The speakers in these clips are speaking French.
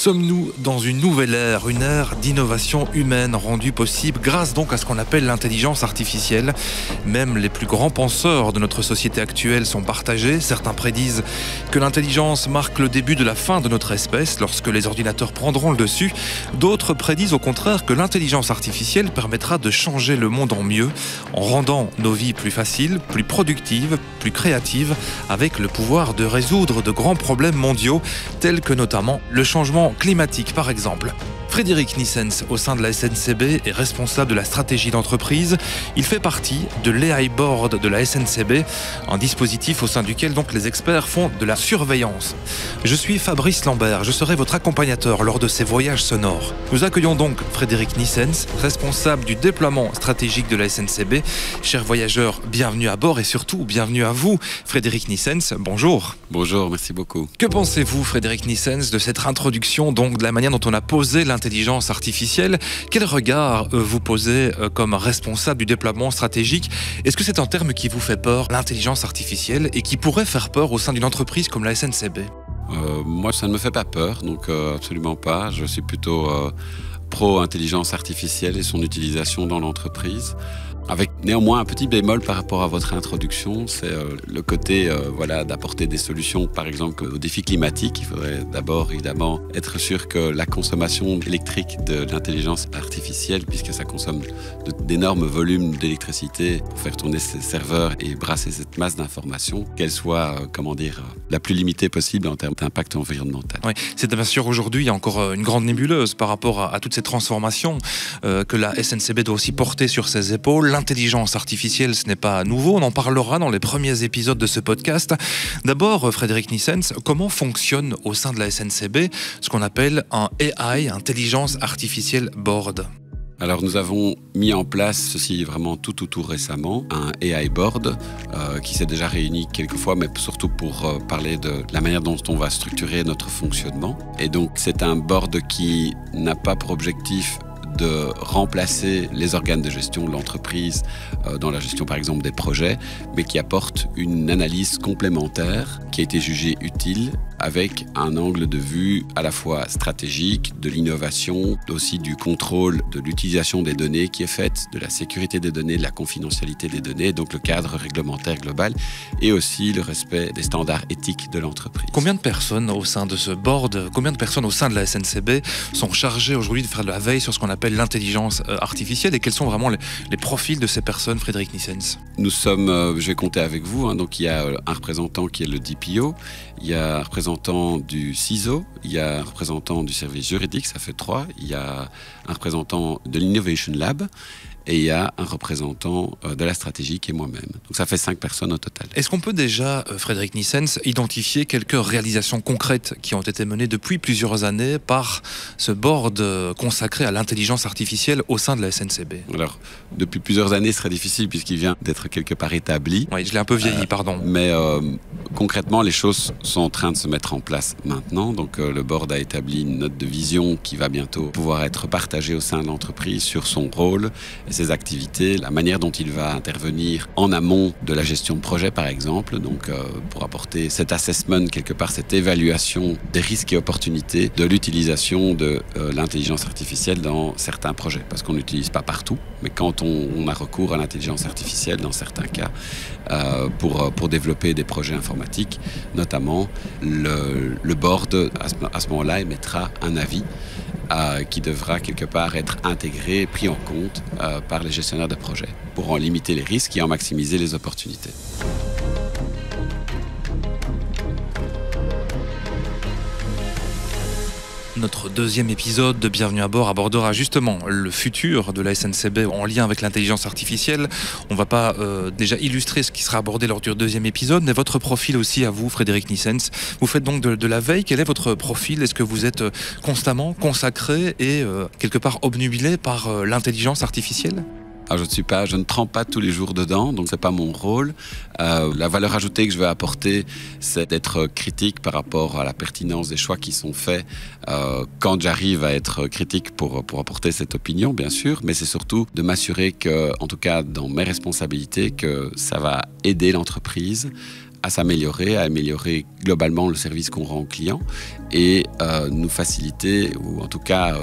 Sommes-nous dans une nouvelle ère, une ère d'innovation humaine rendue possible grâce donc à ce qu'on appelle l'intelligence artificielle. Même les plus grands penseurs de notre société actuelle sont partagés. Certains prédisent que l'intelligence marque le début de la fin de notre espèce lorsque les ordinateurs prendront le dessus. D'autres prédisent au contraire que l'intelligence artificielle permettra de changer le monde en mieux, en rendant nos vies plus faciles, plus productives, plus créatives, avec le pouvoir de résoudre de grands problèmes mondiaux, tels que notamment le changement climatique par exemple. Frédéric Nissens, au sein de la SNCB, est responsable de la stratégie d'entreprise. Il fait partie de l'AI Board de la SNCB, un dispositif au sein duquel donc les experts font de la surveillance. Je suis Fabrice Lambert, je serai votre accompagnateur lors de ces voyages sonores. Nous accueillons donc Frédéric Nissens, responsable du déploiement stratégique de la SNCB. Chers voyageurs, bienvenue à bord et surtout bienvenue à vous. Frédéric Nissens, bonjour. Bonjour, merci beaucoup. Que pensez-vous, Frédéric Nissens, de cette introduction, donc de la manière dont on a posé l'intelligence artificielle? Quel regard vous posez comme responsable du déploiement stratégique? Est-ce que c'est un terme qui vous fait peur, l'intelligence artificielle, et qui pourrait faire peur au sein d'une entreprise comme la SNCB? Moi, ça ne me fait pas peur, donc absolument pas. Je suis plutôt pro-intelligence artificielle et son utilisation dans l'entreprise. Avec néanmoins un petit bémol par rapport à votre introduction, c'est le côté d'apporter des solutions, par exemple aux défis climatiques. Il faudrait d'abord évidemment être sûr que la consommation électrique de l'intelligence artificielle, puisque ça consomme d'énormes volumes d'électricité pour faire tourner ces serveurs et brasser cette masse d'informations, qu'elle soit la plus limitée possible en termes d'impact environnemental. Oui, c'est bien sûr aujourd'hui, il y a encore une grande nébuleuse par rapport à toutes ces transformations que la SNCB doit aussi porter sur ses épaules. L'intelligence artificielle, ce n'est pas nouveau, on en parlera dans les premiers épisodes de ce podcast. D'abord, Frédéric Nissens, comment fonctionne au sein de la SNCB ce qu'on appelle un AI, Intelligence Artificielle Board? Alors nous avons mis en place ceci vraiment tout récemment, un AI Board qui s'est déjà réuni quelques fois, mais surtout pour parler de la manière dont on va structurer notre fonctionnement. Et donc c'est un board qui n'a pas pour objectif de remplacer les organes de gestion de l'entreprise dans la gestion par exemple des projets, mais qui apporte une analyse complémentaire qui a été jugée utile avec un angle de vue à la fois stratégique, de l'innovation, aussi du contrôle de l'utilisation des données qui est faite, de la sécurité des données, de la confidentialité des données, donc le cadre réglementaire global et aussi le respect des standards éthiques de l'entreprise. Combien de personnes au sein de ce board, combien de personnes au sein de la SNCB sont chargées aujourd'hui de faire de la veille sur ce qu'on appelle l'intelligence artificielle et quels sont vraiment les profils de ces personnes, Frédéric Nissens? Nous sommes, je vais compter avec vous, donc il y a un représentant qui est le DPO, il y a un représentant du CISO, il y a un représentant du service juridique, ça fait 3, il y a un représentant de l'Innovation Lab et il y a un représentant de la stratégie qui est moi-même. Donc ça fait 5 personnes au total. Est-ce qu'on peut déjà, Frédéric Nissens, identifier quelques réalisations concrètes qui ont été menées depuis plusieurs années par ce board consacré à l'intelligence artificielle au sein de la SNCB? Alors, depuis plusieurs années, ce serait difficile puisqu'il vient d'être quelque part établi. Oui, je l'ai un peu vieilli, pardon. Mais concrètement, les choses sont en train de se mettre en place maintenant. Donc le board a établi une note de vision qui va bientôt pouvoir être partagée au sein de l'entreprise sur son rôle, ses activités, la manière dont il va intervenir en amont de la gestion de projet par exemple, donc pour apporter cet assessment, quelque part cette évaluation des risques et opportunités de l'utilisation de l'intelligence artificielle dans certains projets, parce qu'on n'utilise pas partout, mais quand on a recours à l'intelligence artificielle dans certains cas pour développer des projets informatiques, notamment le board à ce moment-là émettra un avis qui devra quelque part être intégré, pris en compte par les gestionnaires de projet pour en limiter les risques et en maximiser les opportunités. Notre deuxième épisode de Bienvenue à bord abordera justement le futur de la SNCB en lien avec l'intelligence artificielle. On ne va pas déjà illustrer ce qui sera abordé lors du deuxième épisode, mais votre profil aussi à vous, Frédéric Nissens. Vous faites donc de la veille. Quel est votre profil? Est-ce que vous êtes constamment consacré et quelque part obnubilé par l'intelligence artificielle? Alors je ne trempe pas tous les jours dedans, donc c'est pas mon rôle. La valeur ajoutée que je veux apporter, c'est d'être critique par rapport à la pertinence des choix qui sont faits quand j'arrive à être critique pour apporter cette opinion, bien sûr, mais c'est surtout de m'assurer que, en tout cas dans mes responsabilités, que ça va aider l'entreprise à s'améliorer, à améliorer globalement le service qu'on rend aux clients et nous faciliter, ou en tout cas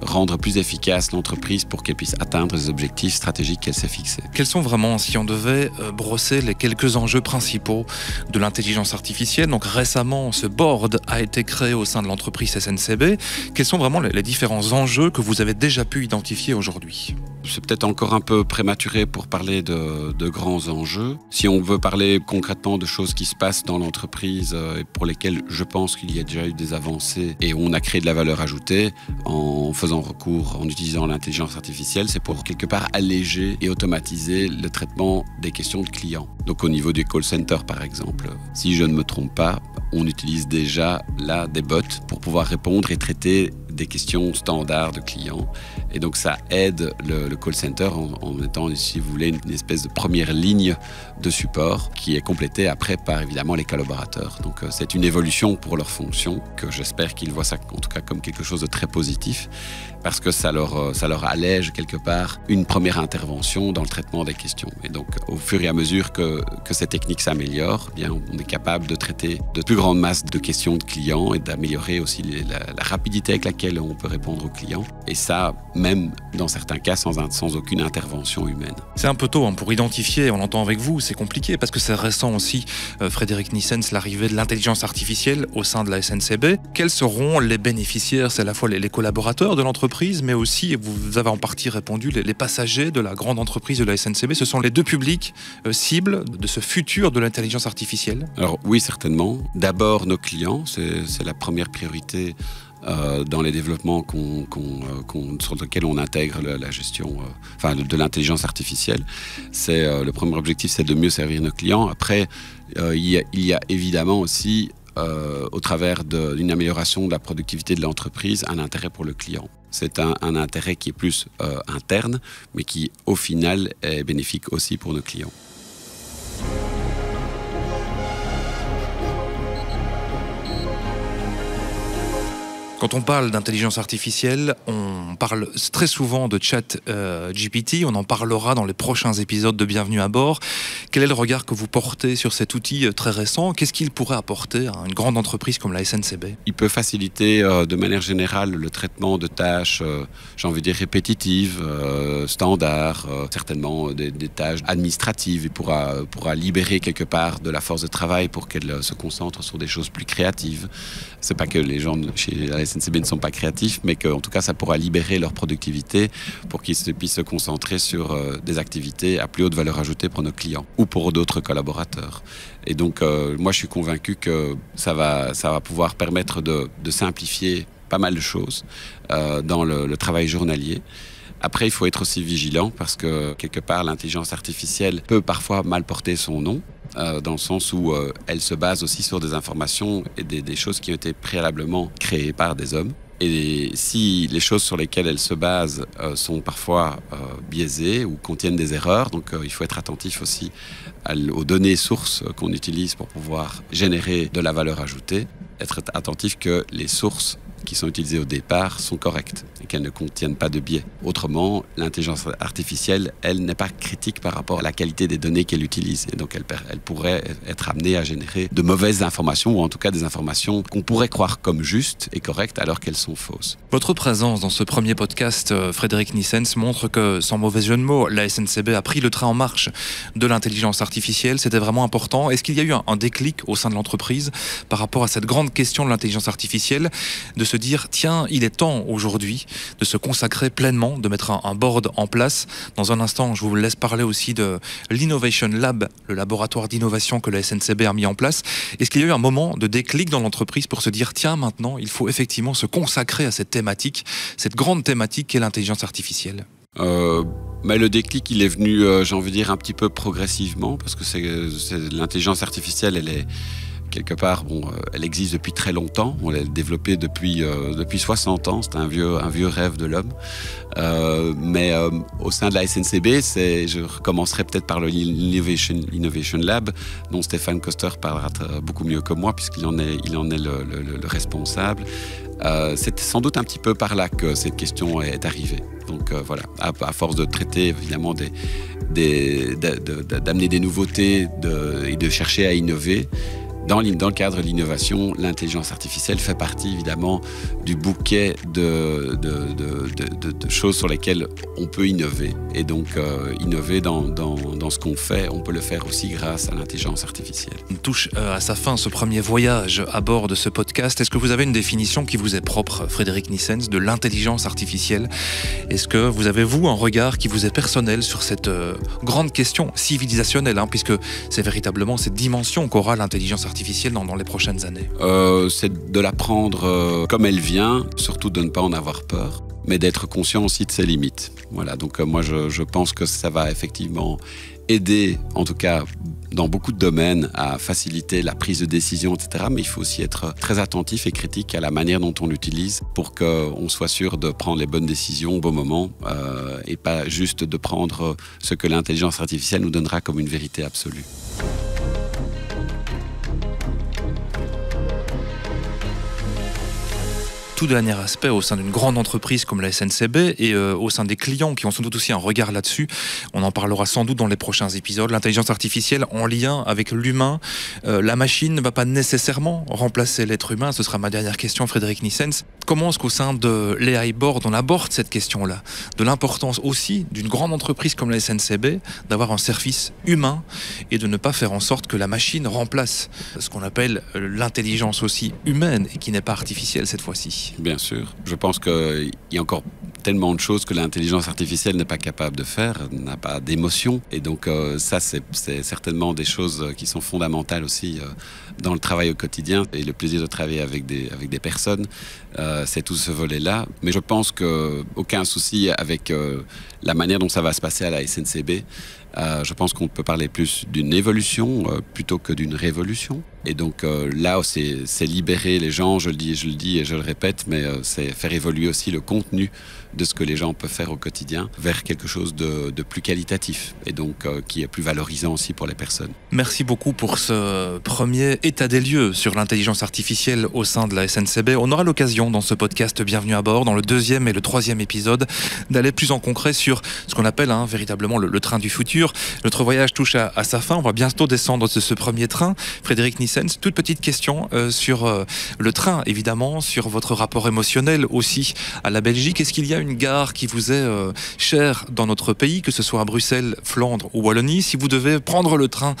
rendre plus efficace l'entreprise pour qu'elle puisse atteindre les objectifs stratégiques qu'elle s'est fixés. Quels sont vraiment, si on devait brosser les quelques enjeux principaux de l'intelligence artificielle? Donc récemment, ce board a été créé au sein de l'entreprise SNCB. Quels sont vraiment les différents enjeux que vous avez déjà pu identifier aujourd'hui? C'est peut-être encore un peu prématuré pour parler de grands enjeux. Si on veut parler concrètement de choses qui se passent dans l'entreprise et pour lesquelles je pense qu'il y a déjà eu des avancées et où on a créé de la valeur ajoutée en faisant recours, en utilisant l'intelligence artificielle, c'est pour quelque part alléger et automatiser le traitement des questions de clients. Donc au niveau du call center par exemple, si je ne me trompe pas, on utilise déjà là des bots pour pouvoir répondre et traiter des questions standards de clients. Et donc ça aide le call center en étant, si vous voulez, une espèce de première ligne de support qui est complétée après par évidemment les collaborateurs. Donc c'est une évolution pour leur fonction que j'espère qu'ils voient ça en tout cas comme quelque chose de très positif parce que ça leur allège quelque part une première intervention dans le traitement des questions. Et donc au fur et à mesure que ces techniques s'améliorent, eh bien on est capable de traiter de plus grandes masses de questions de clients et d'améliorer aussi la rapidité avec laquelle on peut répondre aux clients. Et ça, même dans certains cas, sans aucune intervention humaine. C'est un peu tôt pour identifier, on l'entend avec vous, c'est compliqué parce que c'est récent aussi, Frédéric Nissens, l'arrivée de l'intelligence artificielle au sein de la SNCB. Quels seront les bénéficiaires? C'est à la fois les collaborateurs de l'entreprise, mais aussi, vous avez en partie répondu, les passagers de la grande entreprise de la SNCB. Ce sont les deux publics cibles de ce futur de l'intelligence artificielle? Alors oui, certainement. D'abord nos clients, c'est la première priorité dans les développements sur lesquels on intègre la gestion de l'intelligence artificielle. Le premier objectif, c'est de mieux servir nos clients. Après, il y a évidemment aussi, au travers d'une amélioration de la productivité de l'entreprise, un intérêt pour le client. C'est un intérêt qui est plus interne, mais qui, au final, est bénéfique aussi pour nos clients. Quand on parle d'intelligence artificielle, on parle très souvent de chat GPT, on en parlera dans les prochains épisodes de Bienvenue à bord. Quel est le regard que vous portez sur cet outil très récent? Qu'est-ce qu'il pourrait apporter à une grande entreprise comme la SNCB? Il peut faciliter de manière générale le traitement de tâches, j'ai envie de dire répétitives, standards, certainement des tâches administratives. Il pourra libérer quelque part de la force de travail pour qu'elle se concentre sur des choses plus créatives. C'est pas que les gens chez la SNCB ne sont pas créatifs, mais qu'en tout cas ça pourra libérer leur productivité pour qu'ils puissent se concentrer sur des activités à plus haute valeur ajoutée pour nos clients ou pour d'autres collaborateurs. Et donc moi je suis convaincu que ça va pouvoir permettre de simplifier pas mal de choses dans le travail journalier. Après, il faut être aussi vigilant parce que quelque part l'intelligence artificielle peut parfois mal porter son nom. Dans le sens où elle se base aussi sur des informations et des choses qui ont été préalablement créées par des hommes. Et si les choses sur lesquelles elle se base sont parfois biaisées ou contiennent des erreurs, donc il faut être attentif aussi aux données sources qu'on utilise pour pouvoir générer de la valeur ajoutée, être attentif que les sources qui sont utilisées au départ sont correctes et qu'elles ne contiennent pas de biais. Autrement, l'intelligence artificielle, elle n'est pas critique par rapport à la qualité des données qu'elle utilise. Et donc, elle pourrait être amenée à générer de mauvaises informations ou en tout cas des informations qu'on pourrait croire comme justes et correctes alors qu'elles sont fausses. Votre présence dans ce premier podcast, Frédéric Nissens, montre que, sans mauvais jeu de mots, la SNCB a pris le train en marche de l'intelligence artificielle. C'était vraiment important. Est-ce qu'il y a eu un déclic au sein de l'entreprise par rapport à cette grande question de l'intelligence artificielle, de se dire, tiens, il est temps aujourd'hui de se consacrer pleinement, de mettre un board en place. Dans un instant, je vous laisse parler aussi de l'Innovation Lab, le laboratoire d'innovation que la SNCB a mis en place. Est-ce qu'il y a eu un moment de déclic dans l'entreprise pour se dire, tiens, maintenant, il faut effectivement se consacrer à cette thématique, cette grande thématique qu'est l'intelligence artificielle? Mais le déclic, il est venu, j'ai envie de dire, un petit peu progressivement, parce que l'intelligence artificielle, elle est quelque part, elle existe depuis très longtemps. On l'a développée depuis 60 ans. C'est un vieux rêve de l'homme. Mais au sein de la SNCB, je recommencerai peut-être par l'Innovation Lab, dont Stéphane Koster parlera beaucoup mieux que moi, puisqu'il en est le responsable. C'est sans doute un petit peu par là que cette question est arrivée. Donc voilà, à force de traiter évidemment d'amener des nouveautés et de chercher à innover, dans le cadre de l'innovation, l'intelligence artificielle fait partie évidemment du bouquet de choses sur lesquelles on peut innover. Et donc innover dans ce qu'on fait, on peut le faire aussi grâce à l'intelligence artificielle. On touche à sa fin ce premier voyage à bord de ce podcast. Est-ce que vous avez une définition qui vous est propre, Frédéric Nissens, de l'intelligence artificielle? Est-ce que vous avez, vous, un regard qui vous est personnel sur cette grande question civilisationnelle, puisque c'est véritablement cette dimension qu'aura l'intelligence artificielle dans les prochaines années? C'est de la prendre comme elle vient, surtout de ne pas en avoir peur, mais d'être conscient aussi de ses limites. Voilà, donc moi je pense que ça va effectivement aider, en tout cas dans beaucoup de domaines, à faciliter la prise de décision, etc. Mais il faut aussi être très attentif et critique à la manière dont on l'utilise pour qu'on soit sûr de prendre les bonnes décisions au bon moment et pas juste de prendre ce que l'intelligence artificielle nous donnera comme une vérité absolue. Tout dernier aspect au sein d'une grande entreprise comme la SNCB et au sein des clients qui ont sans doute aussi un regard là-dessus. On en parlera sans doute dans les prochains épisodes. L'intelligence artificielle en lien avec l'humain. La machine ne va pas nécessairement remplacer l'être humain. Ce sera ma dernière question, Frédéric Nissens. Comment est-ce qu'au sein de l'AI Board, on aborde cette question-là? De l'importance aussi d'une grande entreprise comme la SNCB d'avoir un service humain et de ne pas faire en sorte que la machine remplace ce qu'on appelle l'intelligence aussi humaine et qui n'est pas artificielle cette fois-ci. Bien sûr. Je pense qu'il y a encore tellement de choses que l'intelligence artificielle n'est pas capable de faire, n'a pas d'émotion. Et donc ça, c'est certainement des choses qui sont fondamentales aussi dans le travail au quotidien. Et le plaisir de travailler avec des personnes, c'est tout ce volet-là. Mais je pense qu'aucun souci avec la manière dont ça va se passer à la SNCB. Je pense qu'on peut parler plus d'une évolution plutôt que d'une révolution. Et donc là, c'est libérer les gens, je le dis et je le répète, mais c'est faire évoluer aussi le contenu de ce que les gens peuvent faire au quotidien vers quelque chose de plus qualitatif et donc qui est plus valorisant aussi pour les personnes. Merci beaucoup pour ce premier état des lieux sur l'intelligence artificielle au sein de la SNCB. On aura l'occasion dans ce podcast Bienvenue à bord, dans le 2e et le 3e épisode, d'aller plus en concret sur ce qu'on appelle véritablement le train du futur. Notre voyage touche à sa fin, on va bientôt descendre de ce premier train. Frédéric Nissens, toute petite question sur le train, évidemment, sur votre rapport émotionnel aussi à la Belgique. Est-ce qu'il y a une gare qui vous est chère dans notre pays, que ce soit à Bruxelles, Flandre ou Wallonie? Si vous devez prendre le train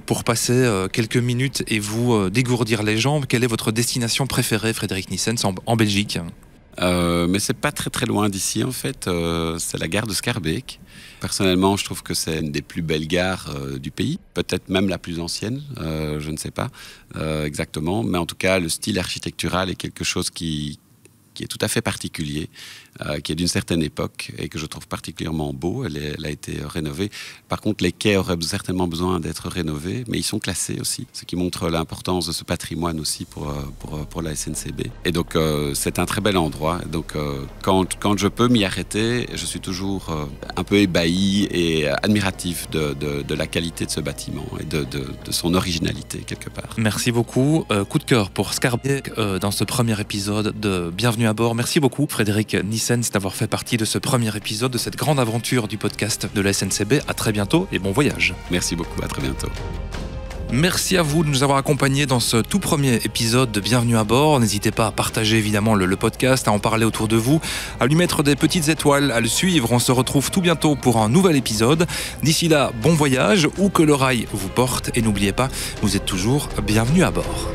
pour passer quelques minutes et vous dégourdir les jambes, quelle est votre destination préférée, Frédéric Nissens, en Belgique? Mais c'est pas très très loin d'ici en fait, c'est la gare de Schaerbeek. Personnellement, je trouve que c'est une des plus belles gares du pays, peut-être même la plus ancienne, je ne sais pas exactement, mais en tout cas le style architectural est quelque chose qui est tout à fait particulier, qui est d'une certaine époque et que je trouve particulièrement beau. Elle a été rénovée. Par contre, les quais auraient certainement besoin d'être rénovés, mais ils sont classés aussi, ce qui montre l'importance de ce patrimoine aussi pour la SNCB. Et donc, c'est un très bel endroit. Donc, quand je peux m'y arrêter, je suis toujours un peu ébahi et admiratif de la qualité de ce bâtiment et de son originalité, quelque part. Merci beaucoup. Coup de cœur pour Schaerbeek dans ce premier épisode de Bienvenue à bord. Merci beaucoup, Frédéric Nissens, d'avoir fait partie de ce premier épisode, de cette grande aventure du podcast de la SNCB. À très bientôt et bon voyage. Merci beaucoup, à très bientôt. Merci à vous de nous avoir accompagnés dans ce tout premier épisode de Bienvenue à bord. N'hésitez pas à partager évidemment le podcast, à en parler autour de vous, à lui mettre des petites étoiles, à le suivre. On se retrouve tout bientôt pour un nouvel épisode. D'ici là, bon voyage, où que le rail vous porte. Et n'oubliez pas, vous êtes toujours bienvenue à bord.